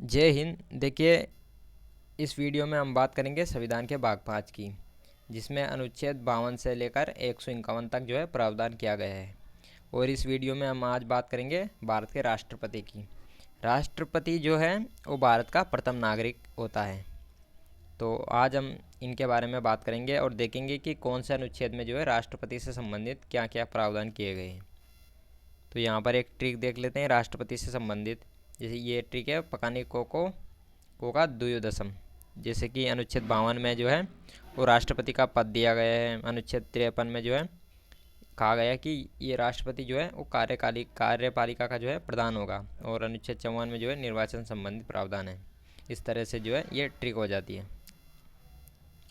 जय हिंद। देखिए, इस वीडियो में हम बात करेंगे संविधान के भाग 5 की, जिसमें अनुच्छेद 52 से लेकर 151 तक जो है प्रावधान किया गया है। और इस वीडियो में हम आज बात करेंगे भारत के राष्ट्रपति की। राष्ट्रपति जो है वो भारत का प्रथम नागरिक होता है। तो आज हम इनके बारे में बात करेंगे और देखेंगे कि कौन से अनुच्छेद में जो है राष्ट्रपति से संबंधित क्या क्या प्रावधान किए गए हैं। तो यहाँ पर एक ट्रिक देख लेते हैं राष्ट्रपति से संबंधित। जैसे ये ट्रिक है पकानी को का द्वयोदशम। जैसे कि अनुच्छेद 52 में जो है वो राष्ट्रपति का पद दिया गया है। अनुच्छेद 53 में जो है कहा गया कि ये राष्ट्रपति जो है वो कार्यपालिका का जो है प्रधान होगा। और अनुच्छेद 54 में जो है निर्वाचन संबंधित प्रावधान है। इस तरह से जो है ये ट्रिक हो जाती है।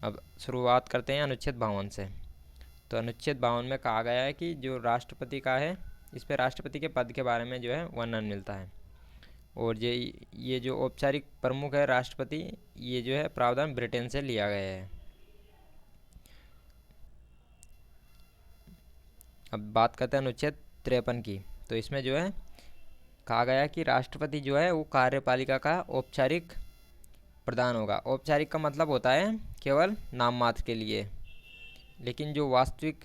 अब शुरुआत करते हैं अनुच्छेद 52 से। तो अनुच्छेद 52 में कहा गया है कि जो राष्ट्रपति का है, इस पर राष्ट्रपति के पद के बारे में जो है वर्णन मिलता है। और ये जो औपचारिक प्रमुख है राष्ट्रपति, ये जो है प्रावधान ब्रिटेन से लिया गया है। अब बात करते हैं अनुच्छेद 53 की। तो इसमें जो है कहा गया कि राष्ट्रपति जो है वो कार्यपालिका का औपचारिक प्रधान होगा। औपचारिक का मतलब होता है केवल नाम मात्र के लिए, लेकिन जो वास्तविक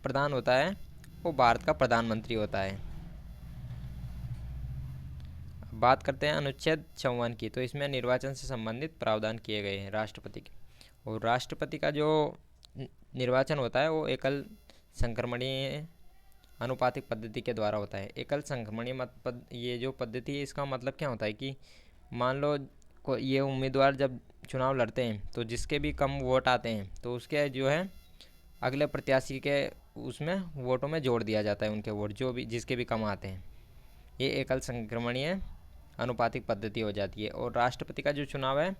प्रधान होता है वो भारत का प्रधानमंत्री होता है। बात करते हैं अनुच्छेद 54 की। तो इसमें निर्वाचन से संबंधित प्रावधान किए गए हैं राष्ट्रपति के। और राष्ट्रपति का जो निर्वाचन होता है वो एकल संक्रमणीय अनुपातिक पद्धति के द्वारा होता है। एकल संक्रमणीय ये जो पद्धति है, इसका मतलब क्या होता है कि मान लो ये उम्मीदवार जब चुनाव लड़ते हैं तो जिसके भी कम वोट आते हैं तो उसके जो है अगले प्रत्याशी के उसमें वोटों में जोड़ दिया जाता है, उनके वोट जो भी जिसके भी कम आते हैं। ये एकल संक्रमणीय अनुपातिक पद्धति हो जाती है। और राष्ट्रपति का जो चुनाव है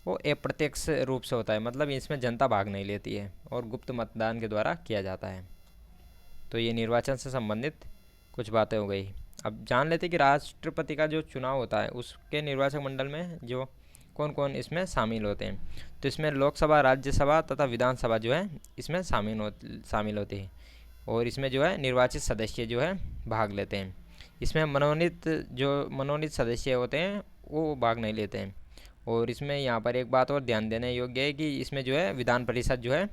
वो अप्रत्यक्ष रूप से होता है, मतलब इसमें जनता भाग नहीं लेती है और गुप्त मतदान के द्वारा किया जाता है। तो ये निर्वाचन से संबंधित कुछ बातें हो गई। अब जान लेते कि राष्ट्रपति का जो चुनाव होता है उसके निर्वाचक मंडल में जो कौन कौन इसमें शामिल होते हैं। तो इसमें लोकसभा, राज्यसभा तथा विधानसभा जो है इसमें शामिल होती है। और इसमें जो है निर्वाचित सदस्य जो है भाग लेते हैं। इसमें मनोनीत सदस्य होते हैं वो भाग नहीं लेते हैं। और इसमें यहाँ पर एक बात और ध्यान देने योग्य है कि इसमें जो है विधान परिषद जो है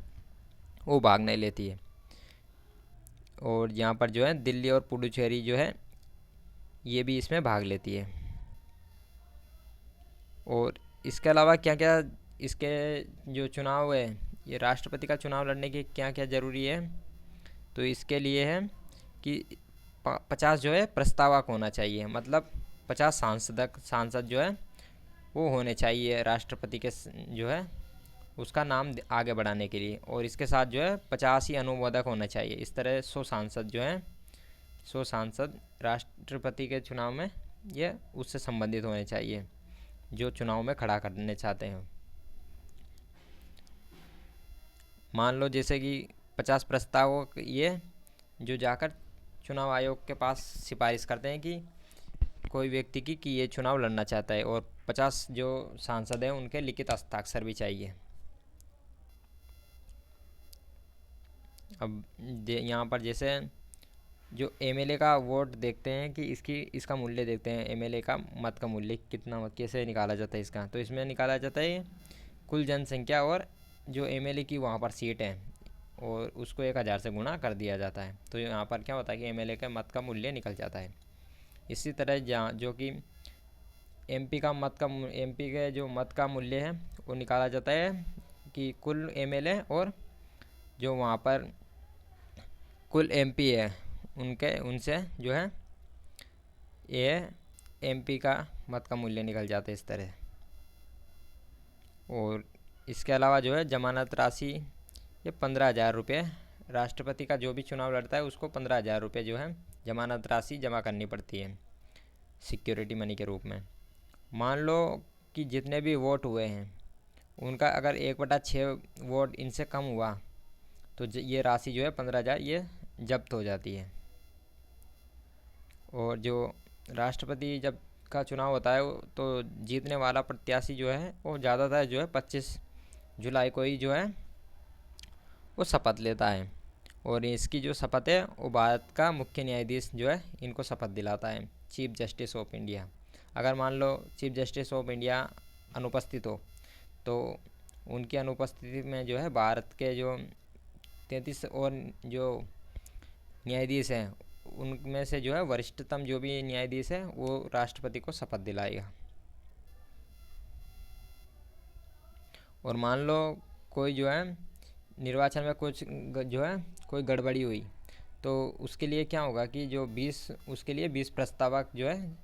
वो भाग नहीं लेती है। और यहाँ पर जो है दिल्ली और पुडुचेरी जो है ये भी इसमें भाग लेती है। और इसके अलावा क्या क्या इसके जो चुनाव है, ये राष्ट्रपति का चुनाव लड़ने के क्या क्या ज़रूरी है। तो इसके लिए है कि 50 जो है प्रस्तावक होना चाहिए, मतलब 50 सांसद जो है वो होने चाहिए राष्ट्रपति के जो है उसका नाम आगे बढ़ाने के लिए। और इसके साथ जो है 50 ही अनुमोदक होना चाहिए। इस तरह 100 सांसद जो हैं, 100 सांसद राष्ट्रपति के चुनाव में ये उससे संबंधित होने चाहिए जो चुनाव में खड़ा करने चाहते हैं। मान लो जैसे कि 50 प्रस्तावक ये जो जाकर चुनाव आयोग के पास सिफारिश करते हैं कि कोई व्यक्ति की कि ये चुनाव लड़ना चाहता है, और 50 जो सांसद हैं उनके लिखित हस्ताक्षर भी चाहिए। अब यहाँ पर जैसे जो एमएलए का वोट देखते हैं कि इसका मूल्य देखते हैं, एमएलए का मत का मूल्य कितना, कैसे निकाला जाता है इसका। तो इसमें निकाला जाता है कुल जनसंख्या और जो एमएलए की वहाँ पर सीट है और उसको 1000 से गुणा कर दिया जाता है। तो यहाँ पर क्या होता है कि एमएलए के मत का मूल्य निकल जाता है। इसी तरह जहाँ जो कि एमपी के जो मत का मूल्य है वो निकाला जाता है कि कुल एमएलए और जो वहाँ पर कुल एमपी है उनसे जो है ये एमपी का मत का मूल्य निकल जाता है इस तरह। और इसके अलावा जो है जमानत राशि ये 15,000 रुपये, राष्ट्रपति का जो भी चुनाव लड़ता है उसको 15,000 रुपये जो है जमानत राशि जमा करनी पड़ती है सिक्योरिटी मनी के रूप में। मान लो कि जितने भी वोट हुए हैं उनका अगर 1/6 वोट इनसे कम हुआ तो ये राशि जो है 15,000 ये जब्त हो जाती है। और जो राष्ट्रपति जब का चुनाव होता है तो जीतने वाला प्रत्याशी जो है वो ज़्यादातर जो है 25 जुलाई को ही जो है वो शपथ लेता है। और इसकी जो शपथ है वो भारत का मुख्य न्यायाधीश जो है इनको शपथ दिलाता है, चीफ जस्टिस ऑफ इंडिया। अगर मान लो चीफ जस्टिस ऑफ इंडिया अनुपस्थित हो तो उनकी अनुपस्थिति में जो है भारत के जो 33 और जो न्यायाधीश हैं उनमें से जो है वरिष्ठतम जो भी न्यायाधीश है वो राष्ट्रपति को शपथ दिलाएगा। और मान लो कोई जो है निर्वाचन में कुछ जो है कोई गड़बड़ी हुई तो उसके लिए क्या होगा कि जो 20 उसके लिए 20 प्रस्तावक जो है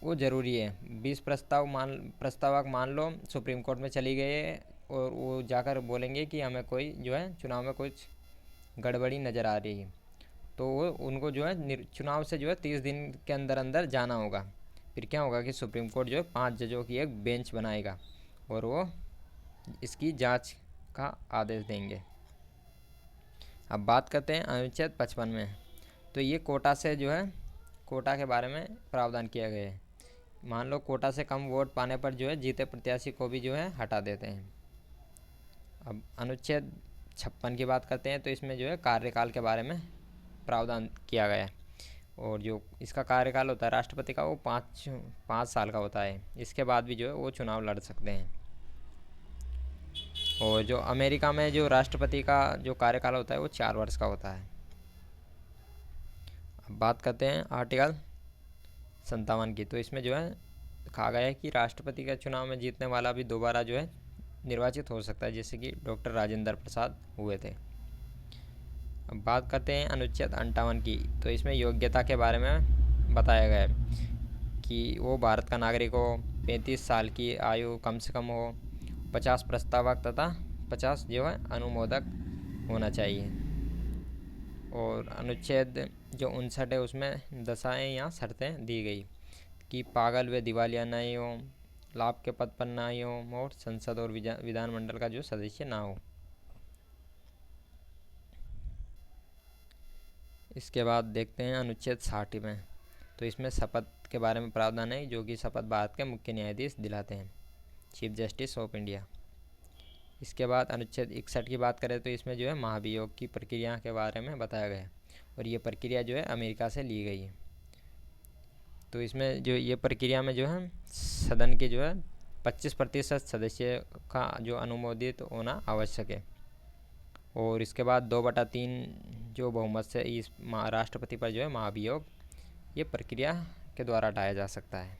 वो ज़रूरी है। 20 प्रस्तावक मान लो सुप्रीम कोर्ट में चली गए और वो जाकर बोलेंगे कि हमें कोई जो है चुनाव में कुछ गड़बड़ी नज़र आ रही है तो वो उनको जो है चुनाव से जो है 30 दिन के अंदर अंदर जाना होगा। फिर क्या होगा कि सुप्रीम कोर्ट जो है 5 जजों की एक बेंच बनाएगा और वो इसकी जांच का आदेश देंगे। अब बात करते हैं अनुच्छेद 55 में। तो ये कोटा से जो है कोटा के बारे में प्रावधान किया गया है। मान लो कोटा से कम वोट पाने पर जो है जीते प्रत्याशी को भी जो है हटा देते हैं। अब अनुच्छेद 56 की बात करते हैं तो इसमें जो है कार्यकाल के बारे में प्रावधान किया गया है। और जो इसका कार्यकाल होता है राष्ट्रपति का वो 5 साल का होता है। इसके बाद भी जो है वो चुनाव लड़ सकते हैं। और जो अमेरिका में जो राष्ट्रपति का जो कार्यकाल होता है वो 4 वर्ष का होता है। अब बात करते हैं आर्टिकल 57 की। तो इसमें जो है कहा गया है कि राष्ट्रपति का चुनाव में जीतने वाला भी दोबारा जो है निर्वाचित हो सकता है, जैसे कि डॉक्टर राजेंद्र प्रसाद हुए थे। अब बात करते हैं अनुच्छेद 58 की। तो इसमें योग्यता के बारे में बताया गया है कि वो भारत का नागरिक हो, 35 साल की आयु कम से कम हो, 50 प्रस्तावक तथा 50 जो है अनुमोदक होना चाहिए। और अनुच्छेद जो 59 है उसमें दशाएँ या शर्तें दी गई कि पागल व दिवालिया नहीं हो, लाभ के पद पर ना ही हो और संसद और विधानमंडल का जो सदस्य ना हो। इसके बाद देखते हैं अनुच्छेद 60 में। तो इसमें शपथ के बारे में प्रावधान है जो कि शपथ भारत के मुख्य न्यायाधीश दिलाते हैं, चीफ जस्टिस ऑफ इंडिया। इसके बाद अनुच्छेद 61 की बात करें तो इसमें जो है महाभियोग की प्रक्रिया के बारे में बताया गया है और ये प्रक्रिया जो है अमेरिका से ली गई है। तो इसमें जो ये प्रक्रिया में जो है सदन के जो है 25% सदस्य का जो अनुमोदित होना आवश्यक है। और इसके बाद 2/3 जो बहुमत से इस राष्ट्रपति पर जो है महाभियोग ये प्रक्रिया के द्वारा हटाया जा सकता है।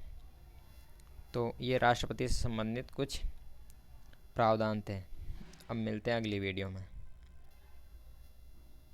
तो ये राष्ट्रपति से संबंधित कुछ प्रावधान थे। अब मिलते हैं अगली वीडियो में।